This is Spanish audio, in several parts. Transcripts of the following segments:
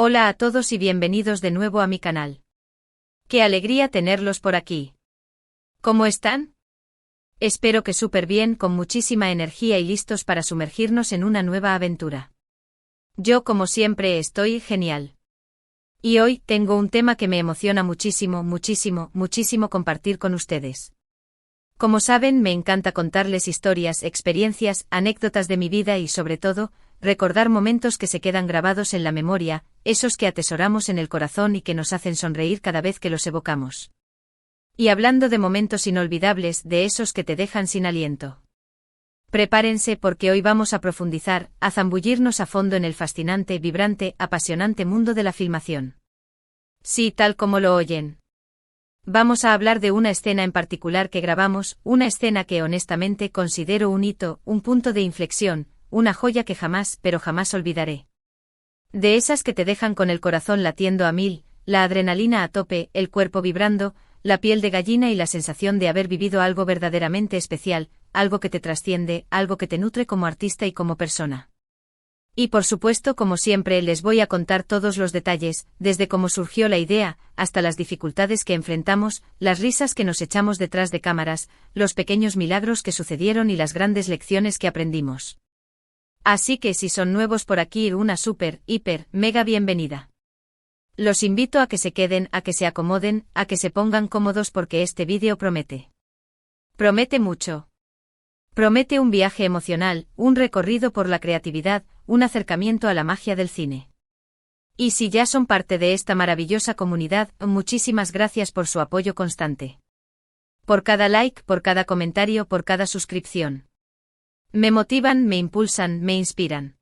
Hola a todos y bienvenidos de nuevo a mi canal. Qué alegría tenerlos por aquí. ¿Cómo están? Espero que súper bien, con muchísima energía y listos para sumergirnos en una nueva aventura. Yo, como siempre, estoy genial. Y hoy tengo un tema que me emociona muchísimo compartir con ustedes. Como saben, me encanta contarles historias, experiencias, anécdotas de mi vida y, sobre todo, recordar momentos que se quedan grabados en la memoria, esos que atesoramos en el corazón y que nos hacen sonreír cada vez que los evocamos. Y hablando de momentos inolvidables, de esos que te dejan sin aliento. Prepárense porque hoy vamos a profundizar, a zambullirnos a fondo en el fascinante, vibrante, apasionante mundo de la filmación. Sí, tal como lo oyen. Vamos a hablar de una escena en particular que grabamos, una escena que honestamente considero un hito, un punto de inflexión, una joya que jamás, pero jamás olvidaré. De esas que te dejan con el corazón latiendo a mil, la adrenalina a tope, el cuerpo vibrando, la piel de gallina y la sensación de haber vivido algo verdaderamente especial, algo que te trasciende, algo que te nutre como artista y como persona. Y por supuesto, como siempre, les voy a contar todos los detalles, desde cómo surgió la idea, hasta las dificultades que enfrentamos, las risas que nos echamos detrás de cámaras, los pequeños milagros que sucedieron y las grandes lecciones que aprendimos. Así que si son nuevos por aquí, una súper, hiper, mega bienvenida. Los invito a que se queden, a que se acomoden, a que se pongan cómodos porque este vídeo promete. Promete mucho. Promete un viaje emocional, un recorrido por la creatividad, un acercamiento a la magia del cine. Y si ya son parte de esta maravillosa comunidad, muchísimas gracias por su apoyo constante. Por cada like, por cada comentario, por cada suscripción. Me motivan, me impulsan, me inspiran.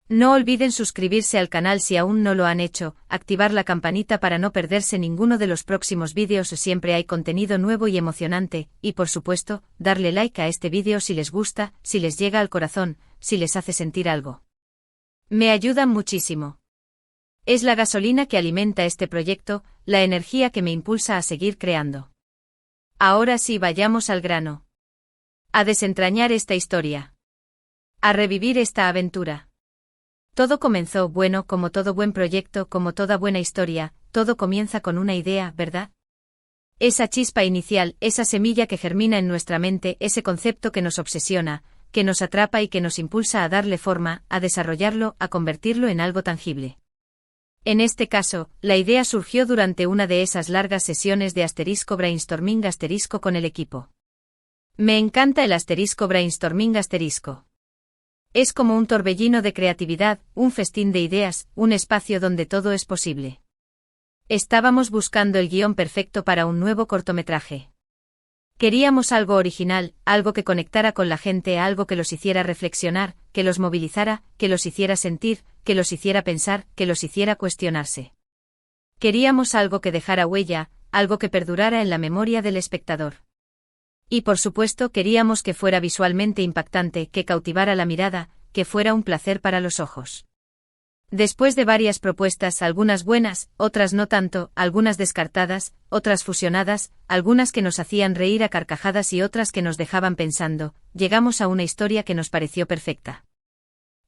No olviden suscribirse al canal si aún no lo han hecho, activar la campanita para no perderse ninguno de los próximos vídeos, siempre hay contenido nuevo y emocionante, y por supuesto, darle like a este vídeo si les gusta, si les llega al corazón, si les hace sentir algo. Me ayudan muchísimo. Es la gasolina que alimenta este proyecto, la energía que me impulsa a seguir creando. Ahora sí, vayamos al grano. A desentrañar esta historia. A revivir esta aventura. Todo comenzó, bueno, como todo buen proyecto, como toda buena historia, todo comienza con una idea, ¿verdad? Esa chispa inicial, esa semilla que germina en nuestra mente, ese concepto que nos obsesiona, que nos atrapa y que nos impulsa a darle forma, a desarrollarlo, a convertirlo en algo tangible. En este caso, la idea surgió durante una de esas largas sesiones de *brainstorming* con el equipo. Me encanta el *brainstorming*. Es como un torbellino de creatividad, un festín de ideas, un espacio donde todo es posible. Estábamos buscando el guión perfecto para un nuevo cortometraje. Queríamos algo original, algo que conectara con la gente, algo que los hiciera reflexionar, que los movilizara, que los hiciera sentir, que los hiciera pensar, que los hiciera cuestionarse. Queríamos algo que dejara huella, algo que perdurara en la memoria del espectador. Y por supuesto queríamos que fuera visualmente impactante, que cautivara la mirada, que fuera un placer para los ojos. Después de varias propuestas, algunas buenas, otras no tanto, algunas descartadas, otras fusionadas, algunas que nos hacían reír a carcajadas y otras que nos dejaban pensando, llegamos a una historia que nos pareció perfecta.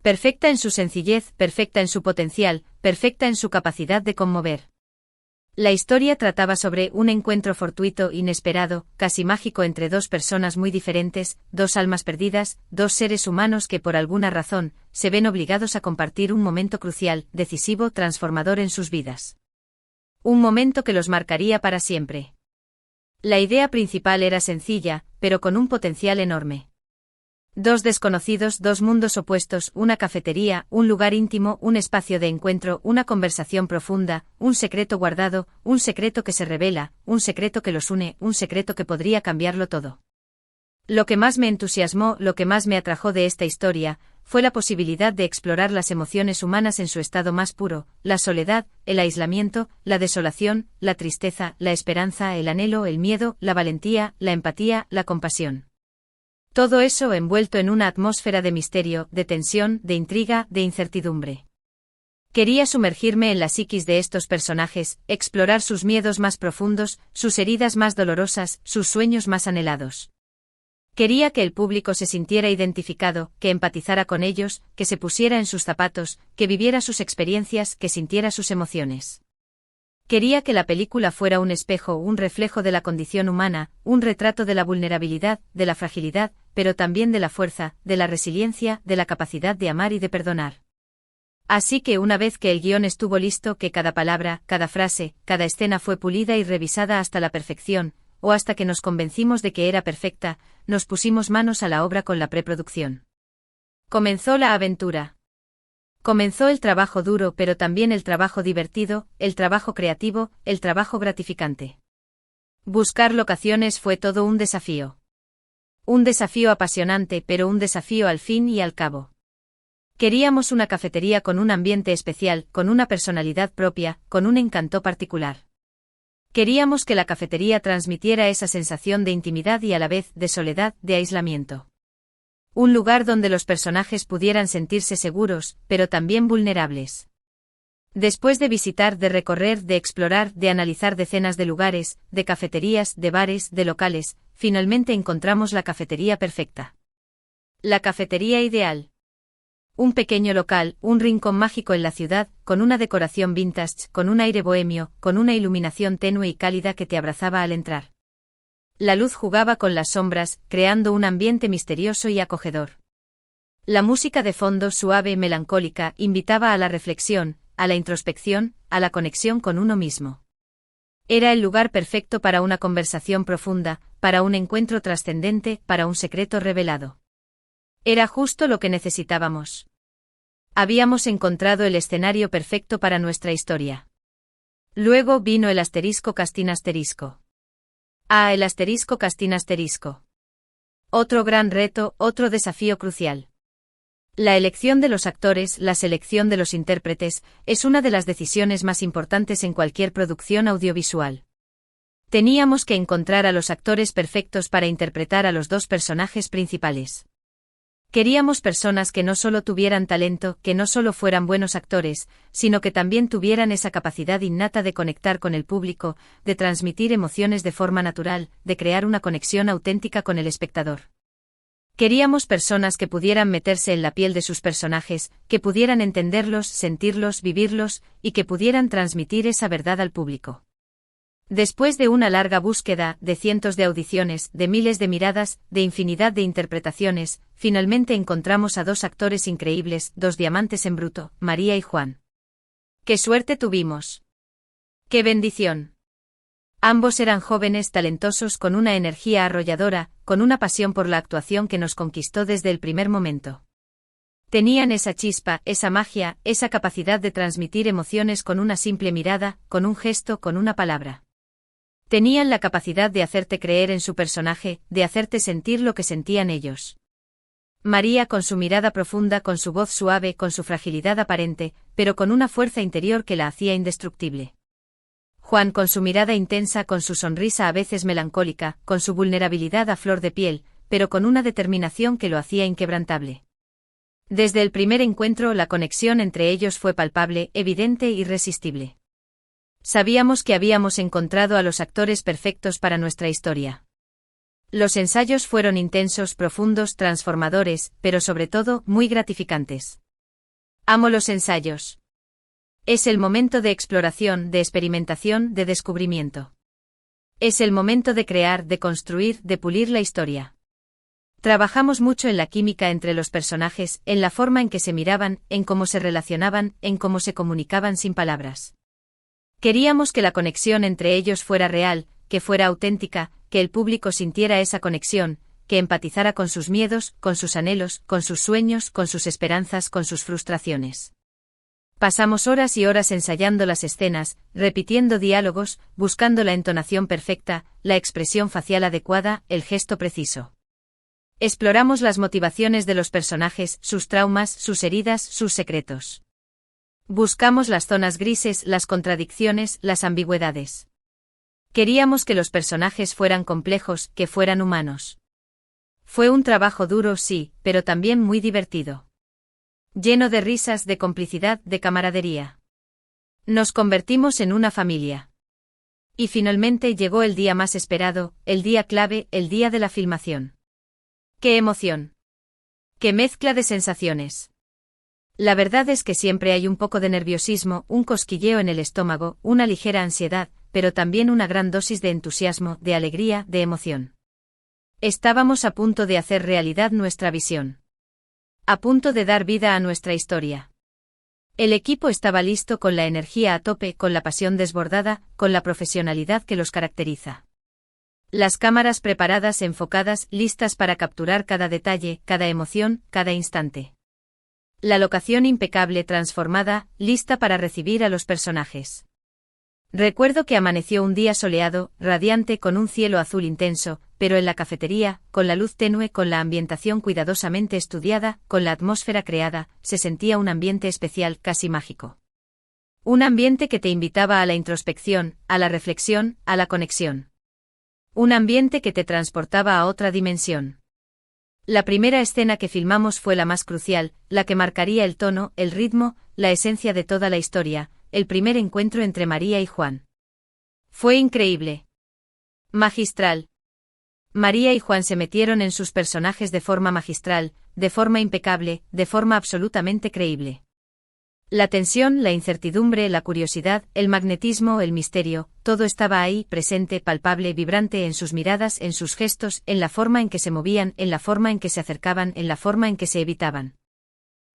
Perfecta en su sencillez, perfecta en su potencial, perfecta en su capacidad de conmover. La historia trataba sobre un encuentro fortuito, inesperado, casi mágico entre dos personas muy diferentes, dos almas perdidas, dos seres humanos que por alguna razón, se ven obligados a compartir un momento crucial, decisivo, transformador en sus vidas. Un momento que los marcaría para siempre. La idea principal era sencilla, pero con un potencial enorme. Dos desconocidos, dos mundos opuestos, una cafetería, un lugar íntimo, un espacio de encuentro, una conversación profunda, un secreto guardado, un secreto que se revela, un secreto que los une, un secreto que podría cambiarlo todo. Lo que más me entusiasmó, lo que más me atrajo de esta historia, fue la posibilidad de explorar las emociones humanas en su estado más puro, la soledad, el aislamiento, la desolación, la tristeza, la esperanza, el anhelo, el miedo, la valentía, la empatía, la compasión. Todo eso envuelto en una atmósfera de misterio, de tensión, de intriga, de incertidumbre. Quería sumergirme en la psiquis de estos personajes, explorar sus miedos más profundos, sus heridas más dolorosas, sus sueños más anhelados. Quería que el público se sintiera identificado, que empatizara con ellos, que se pusiera en sus zapatos, que viviera sus experiencias, que sintiera sus emociones. Quería que la película fuera un espejo, un reflejo de la condición humana, un retrato de la vulnerabilidad, de la fragilidad, pero también de la fuerza, de la resiliencia, de la capacidad de amar y de perdonar. Así que una vez que el guión estuvo listo, que cada palabra, cada frase, cada escena fue pulida y revisada hasta la perfección, o hasta que nos convencimos de que era perfecta, nos pusimos manos a la obra con la preproducción. Comenzó la aventura. Comenzó el trabajo duro, pero también el trabajo divertido, el trabajo creativo, el trabajo gratificante. Buscar locaciones fue todo un desafío. Un desafío apasionante, pero un desafío al fin y al cabo. Queríamos una cafetería con un ambiente especial, con una personalidad propia, con un encanto particular. Queríamos que la cafetería transmitiera esa sensación de intimidad y a la vez de soledad, de aislamiento. Un lugar donde los personajes pudieran sentirse seguros, pero también vulnerables. Después de visitar, de recorrer, de explorar, de analizar decenas de lugares, de cafeterías, de bares, de locales, finalmente encontramos la cafetería perfecta. La cafetería ideal. Un pequeño local, un rincón mágico en la ciudad, con una decoración vintage, con un aire bohemio, con una iluminación tenue y cálida que te abrazaba al entrar. La luz jugaba con las sombras, creando un ambiente misterioso y acogedor. La música de fondo suave y melancólica invitaba a la reflexión, a la introspección, a la conexión con uno mismo. Era el lugar perfecto para una conversación profunda, para un encuentro trascendente, para un secreto revelado. Era justo lo que necesitábamos. Habíamos encontrado el escenario perfecto para nuestra historia. Luego vino el asterisco castín asterisco. El asterisco castín asterisco. Otro gran reto, otro desafío crucial. La elección de los actores, la selección de los intérpretes, es una de las decisiones más importantes en cualquier producción audiovisual. Teníamos que encontrar a los actores perfectos para interpretar a los dos personajes principales. Queríamos personas que no solo tuvieran talento, que no solo fueran buenos actores, sino que también tuvieran esa capacidad innata de conectar con el público, de transmitir emociones de forma natural, de crear una conexión auténtica con el espectador. Queríamos personas que pudieran meterse en la piel de sus personajes, que pudieran entenderlos, sentirlos, vivirlos, y que pudieran transmitir esa verdad al público. Después de una larga búsqueda, de cientos de audiciones, de miles de miradas, de infinidad de interpretaciones, finalmente encontramos a dos actores increíbles, dos diamantes en bruto, María y Juan. ¡Qué suerte tuvimos! ¡Qué bendición! Ambos eran jóvenes talentosos con una energía arrolladora, con una pasión por la actuación que nos conquistó desde el primer momento. Tenían esa chispa, esa magia, esa capacidad de transmitir emociones con una simple mirada, con un gesto, con una palabra. Tenían la capacidad de hacerte creer en su personaje, de hacerte sentir lo que sentían ellos. María con su mirada profunda, con su voz suave, con su fragilidad aparente, pero con una fuerza interior que la hacía indestructible. Juan con su mirada intensa, con su sonrisa a veces melancólica, con su vulnerabilidad a flor de piel, pero con una determinación que lo hacía inquebrantable. Desde el primer encuentro la conexión entre ellos fue palpable, evidente e irresistible. Sabíamos que habíamos encontrado a los actores perfectos para nuestra historia. Los ensayos fueron intensos, profundos, transformadores, pero sobre todo, muy gratificantes. Amo los ensayos. Es el momento de exploración, de experimentación, de descubrimiento. Es el momento de crear, de construir, de pulir la historia. Trabajamos mucho en la química entre los personajes, en la forma en que se miraban, en cómo se relacionaban, en cómo se comunicaban sin palabras. Queríamos que la conexión entre ellos fuera real, que fuera auténtica, que el público sintiera esa conexión, que empatizara con sus miedos, con sus anhelos, con sus sueños, con sus esperanzas, con sus frustraciones. Pasamos horas y horas ensayando las escenas, repitiendo diálogos, buscando la entonación perfecta, la expresión facial adecuada, el gesto preciso. Exploramos las motivaciones de los personajes, sus traumas, sus heridas, sus secretos. Buscamos las zonas grises, las contradicciones, las ambigüedades. Queríamos que los personajes fueran complejos, que fueran humanos. Fue un trabajo duro, sí, pero también muy divertido. Lleno de risas, de complicidad, de camaradería. Nos convertimos en una familia. Y finalmente llegó el día más esperado, el día clave, el día de la filmación. ¡Qué emoción! ¡Qué mezcla de sensaciones! La verdad es que siempre hay un poco de nerviosismo, un cosquilleo en el estómago, una ligera ansiedad, pero también una gran dosis de entusiasmo, de alegría, de emoción. Estábamos a punto de hacer realidad nuestra visión. A punto de dar vida a nuestra historia. El equipo estaba listo, con la energía a tope, con la pasión desbordada, con la profesionalidad que los caracteriza. Las cámaras preparadas, enfocadas, listas para capturar cada detalle, cada emoción, cada instante. La locación impecable, transformada, lista para recibir a los personajes. Recuerdo que amaneció un día soleado, radiante, con un cielo azul intenso, pero en la cafetería, con la luz tenue, con la ambientación cuidadosamente estudiada, con la atmósfera creada, se sentía un ambiente especial, casi mágico. Un ambiente que te invitaba a la introspección, a la reflexión, a la conexión. Un ambiente que te transportaba a otra dimensión. La primera escena que filmamos fue la más crucial, la que marcaría el tono, el ritmo, la esencia de toda la historia, el primer encuentro entre María y Juan. Fue increíble. Magistral. María y Juan se metieron en sus personajes de forma magistral, de forma impecable, de forma absolutamente creíble. La tensión, la incertidumbre, la curiosidad, el magnetismo, el misterio, todo estaba ahí, presente, palpable, vibrante en sus miradas, en sus gestos, en la forma en que se movían, en la forma en que se acercaban, en la forma en que se evitaban.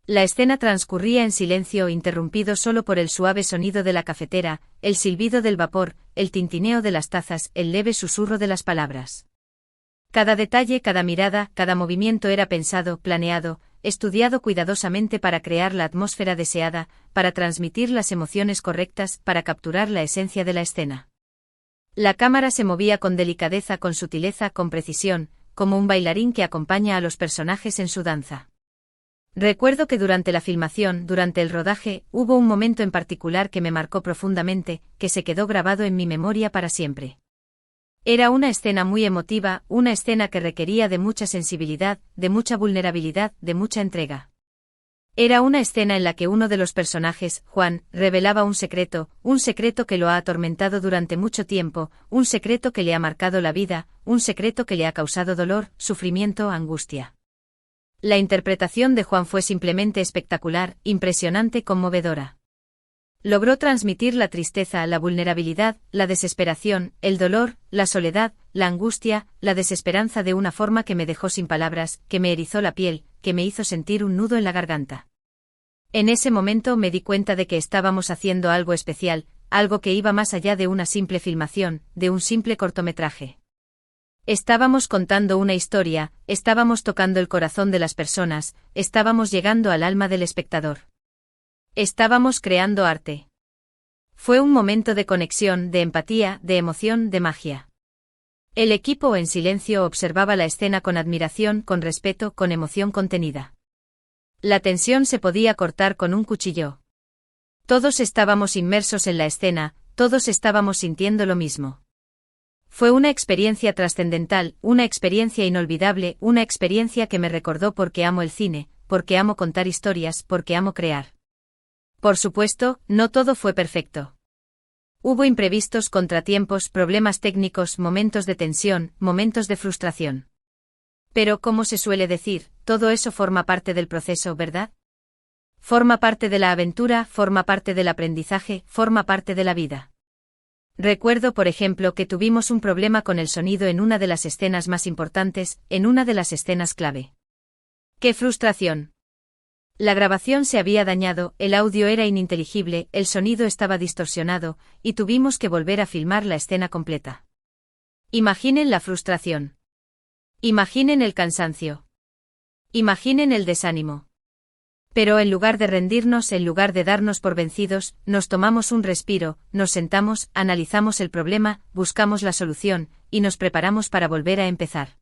La escena transcurría en silencio, interrumpido solo por el suave sonido de la cafetera, el silbido del vapor, el tintineo de las tazas, el leve susurro de las palabras. Cada detalle, cada mirada, cada movimiento era pensado, planeado, estudiado cuidadosamente para crear la atmósfera deseada, para transmitir las emociones correctas, para capturar la esencia de la escena. La cámara se movía con delicadeza, con sutileza, con precisión, como un bailarín que acompaña a los personajes en su danza. Recuerdo que durante la filmación, durante el rodaje, hubo un momento en particular que me marcó profundamente, que se quedó grabado en mi memoria para siempre. Era una escena muy emotiva, una escena que requería de mucha sensibilidad, de mucha vulnerabilidad, de mucha entrega. Era una escena en la que uno de los personajes, Juan, revelaba un secreto que lo ha atormentado durante mucho tiempo, un secreto que le ha marcado la vida, un secreto que le ha causado dolor, sufrimiento, angustia. La interpretación de Juan fue simplemente espectacular, impresionante, conmovedora. Logró transmitir la tristeza, la vulnerabilidad, la desesperación, el dolor, la soledad, la angustia, la desesperanza de una forma que me dejó sin palabras, que me erizó la piel, que me hizo sentir un nudo en la garganta. En ese momento me di cuenta de que estábamos haciendo algo especial, algo que iba más allá de una simple filmación, de un simple cortometraje. Estábamos contando una historia, estábamos tocando el corazón de las personas, estábamos llegando al alma del espectador. Estábamos creando arte. Fue un momento de conexión, de empatía, de emoción, de magia. El equipo en silencio observaba la escena con admiración, con respeto, con emoción contenida. La tensión se podía cortar con un cuchillo. Todos estábamos inmersos en la escena, todos estábamos sintiendo lo mismo. Fue una experiencia trascendental, una experiencia inolvidable, una experiencia que me recordó porque amo el cine, porque amo contar historias, porque amo crear. Por supuesto, no todo fue perfecto. Hubo imprevistos, contratiempos, problemas técnicos, momentos de tensión, momentos de frustración. Pero, como se suele decir, todo eso forma parte del proceso, ¿verdad? Forma parte de la aventura, forma parte del aprendizaje, forma parte de la vida. Recuerdo, por ejemplo, que tuvimos un problema con el sonido en una de las escenas más importantes, en una de las escenas clave. ¡Qué frustración! La grabación se había dañado, el audio era ininteligible, el sonido estaba distorsionado, y tuvimos que volver a filmar la escena completa. Imaginen la frustración. Imaginen el cansancio. Imaginen el desánimo. Pero en lugar de rendirnos, en lugar de darnos por vencidos, nos tomamos un respiro, nos sentamos, analizamos el problema, buscamos la solución, y nos preparamos para volver a empezar.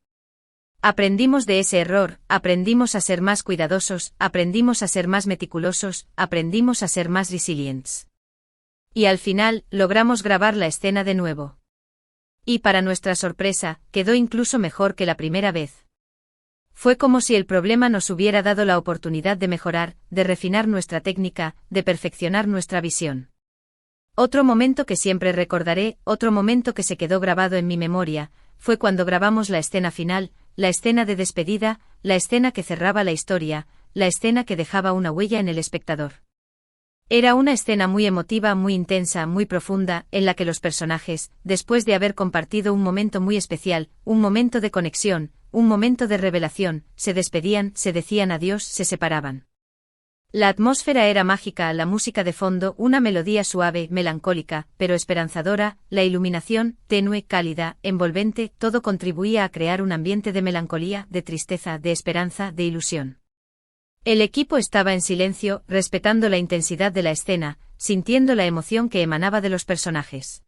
Aprendimos de ese error, aprendimos a ser más cuidadosos, aprendimos a ser más meticulosos, aprendimos a ser más resilientes. Y al final, logramos grabar la escena de nuevo. Y para nuestra sorpresa, quedó incluso mejor que la primera vez. Fue como si el problema nos hubiera dado la oportunidad de mejorar, de refinar nuestra técnica, de perfeccionar nuestra visión. Otro momento que siempre recordaré, otro momento que se quedó grabado en mi memoria, fue cuando grabamos la escena final, la escena de despedida, la escena que cerraba la historia, la escena que dejaba una huella en el espectador. Era una escena muy emotiva, muy intensa, muy profunda, en la que los personajes, después de haber compartido un momento muy especial, un momento de conexión, un momento de revelación, se despedían, se decían adiós, se separaban. La atmósfera era mágica, la música de fondo, una melodía suave, melancólica, pero esperanzadora, la iluminación, tenue, cálida, envolvente, todo contribuía a crear un ambiente de melancolía, de tristeza, de esperanza, de ilusión. El equipo estaba en silencio, respetando la intensidad de la escena, sintiendo la emoción que emanaba de los personajes.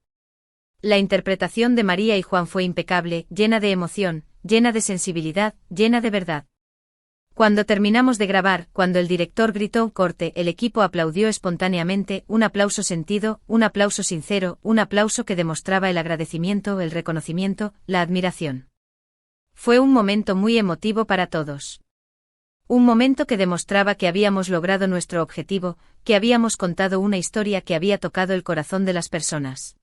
La interpretación de María y Juan fue impecable, llena de emoción, llena de sensibilidad, llena de verdad. Cuando terminamos de grabar, cuando el director gritó corte, el equipo aplaudió espontáneamente, un aplauso sentido, un aplauso sincero, un aplauso que demostraba el agradecimiento, el reconocimiento, la admiración. Fue un momento muy emotivo para todos. Un momento que demostraba que habíamos logrado nuestro objetivo, que habíamos contado una historia que había tocado el corazón de las personas.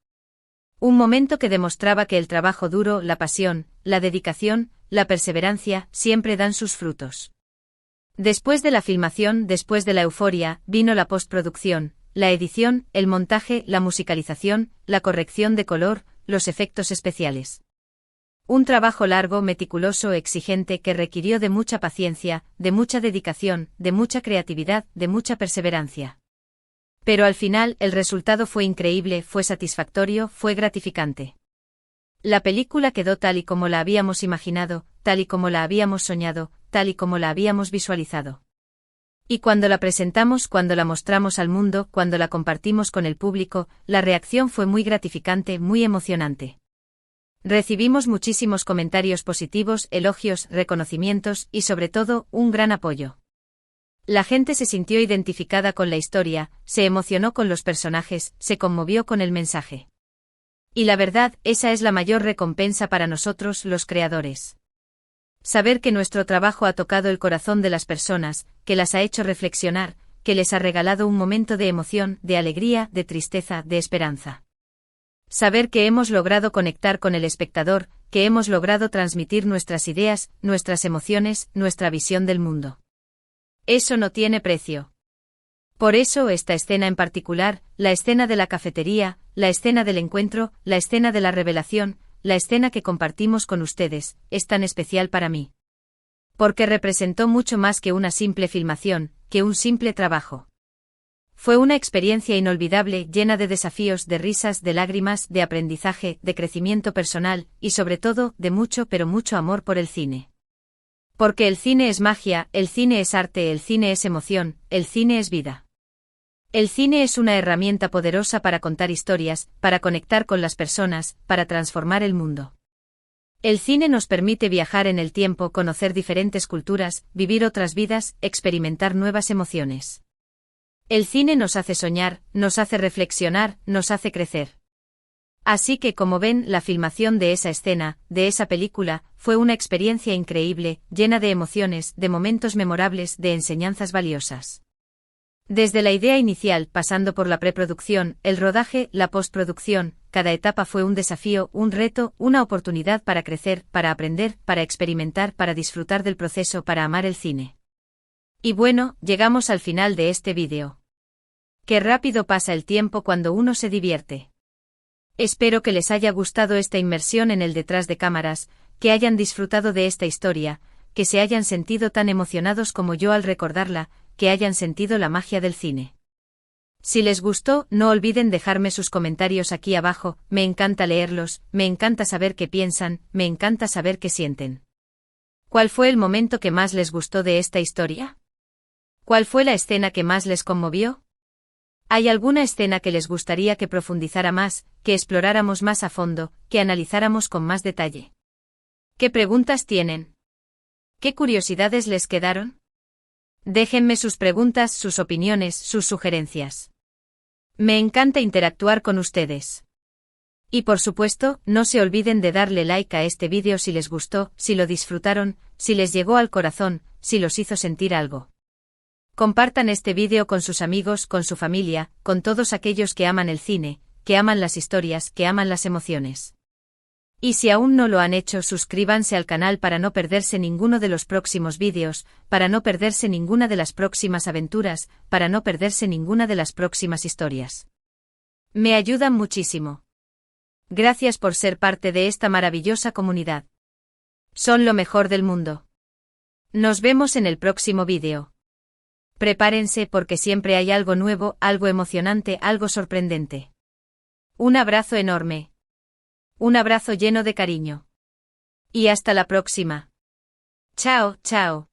Un momento que demostraba que el trabajo duro, la pasión, la dedicación, la perseverancia, siempre dan sus frutos. Después de la filmación, después de la euforia, vino la postproducción, la edición, el montaje, la musicalización, la corrección de color, los efectos especiales. Un trabajo largo, meticuloso, exigente que requirió de mucha paciencia, de mucha dedicación, de mucha creatividad, de mucha perseverancia. Pero al final, el resultado fue increíble, fue satisfactorio, fue gratificante. La película quedó tal y como la habíamos imaginado, tal y como la habíamos soñado, tal y como la habíamos visualizado. Y cuando la presentamos, cuando la mostramos al mundo, cuando la compartimos con el público, la reacción fue muy gratificante, muy emocionante. Recibimos muchísimos comentarios positivos, elogios, reconocimientos y sobre todo, un gran apoyo. La gente se sintió identificada con la historia, se emocionó con los personajes, se conmovió con el mensaje. Y la verdad, esa es la mayor recompensa para nosotros, los creadores. Saber que nuestro trabajo ha tocado el corazón de las personas, que las ha hecho reflexionar, que les ha regalado un momento de emoción, de alegría, de tristeza, de esperanza. Saber que hemos logrado conectar con el espectador, que hemos logrado transmitir nuestras ideas, nuestras emociones, nuestra visión del mundo. Eso no tiene precio. Por eso esta escena en particular, la escena de la cafetería, la escena del encuentro, la escena de la revelación, la escena que compartimos con ustedes, es tan especial para mí. Porque representó mucho más que una simple filmación, que un simple trabajo. Fue una experiencia inolvidable, llena de desafíos, de risas, de lágrimas, de aprendizaje, de crecimiento personal, y sobre todo, de mucho pero mucho amor por el cine. Porque el cine es magia, el cine es arte, el cine es emoción, el cine es vida. El cine es una herramienta poderosa para contar historias, para conectar con las personas, para transformar el mundo. El cine nos permite viajar en el tiempo, conocer diferentes culturas, vivir otras vidas, experimentar nuevas emociones. El cine nos hace soñar, nos hace reflexionar, nos hace crecer. Así que como ven, la filmación de esa escena, de esa película, fue una experiencia increíble, llena de emociones, de momentos memorables, de enseñanzas valiosas. Desde la idea inicial, pasando por la preproducción, el rodaje, la postproducción, cada etapa fue un desafío, un reto, una oportunidad para crecer, para aprender, para experimentar, para disfrutar del proceso, para amar el cine. Y bueno, llegamos al final de este vídeo. Qué rápido pasa el tiempo cuando uno se divierte. Espero que les haya gustado esta inmersión en el detrás de cámaras, que hayan disfrutado de esta historia, que se hayan sentido tan emocionados como yo al recordarla, que hayan sentido la magia del cine. Si les gustó, no olviden dejarme sus comentarios aquí abajo, me encanta leerlos, me encanta saber qué piensan, me encanta saber qué sienten. ¿Cuál fue el momento que más les gustó de esta historia? ¿Cuál fue la escena que más les conmovió? ¿Hay alguna escena que les gustaría que profundizara más, que exploráramos más a fondo, que analizáramos con más detalle? ¿Qué preguntas tienen? ¿Qué curiosidades les quedaron? Déjenme sus preguntas, sus opiniones, sus sugerencias. Me encanta interactuar con ustedes. Y por supuesto, no se olviden de darle like a este vídeo si les gustó, si lo disfrutaron, si les llegó al corazón, si los hizo sentir algo. Compartan este vídeo con sus amigos, con su familia, con todos aquellos que aman el cine, que aman las historias, que aman las emociones. Y si aún no lo han hecho, suscríbanse al canal para no perderse ninguno de los próximos vídeos, para no perderse ninguna de las próximas aventuras, para no perderse ninguna de las próximas historias. Me ayudan muchísimo. Gracias por ser parte de esta maravillosa comunidad. Son lo mejor del mundo. Nos vemos en el próximo vídeo. Prepárense porque siempre hay algo nuevo, algo emocionante, algo sorprendente. Un abrazo enorme. Un abrazo lleno de cariño. Y hasta la próxima. Chao, chao.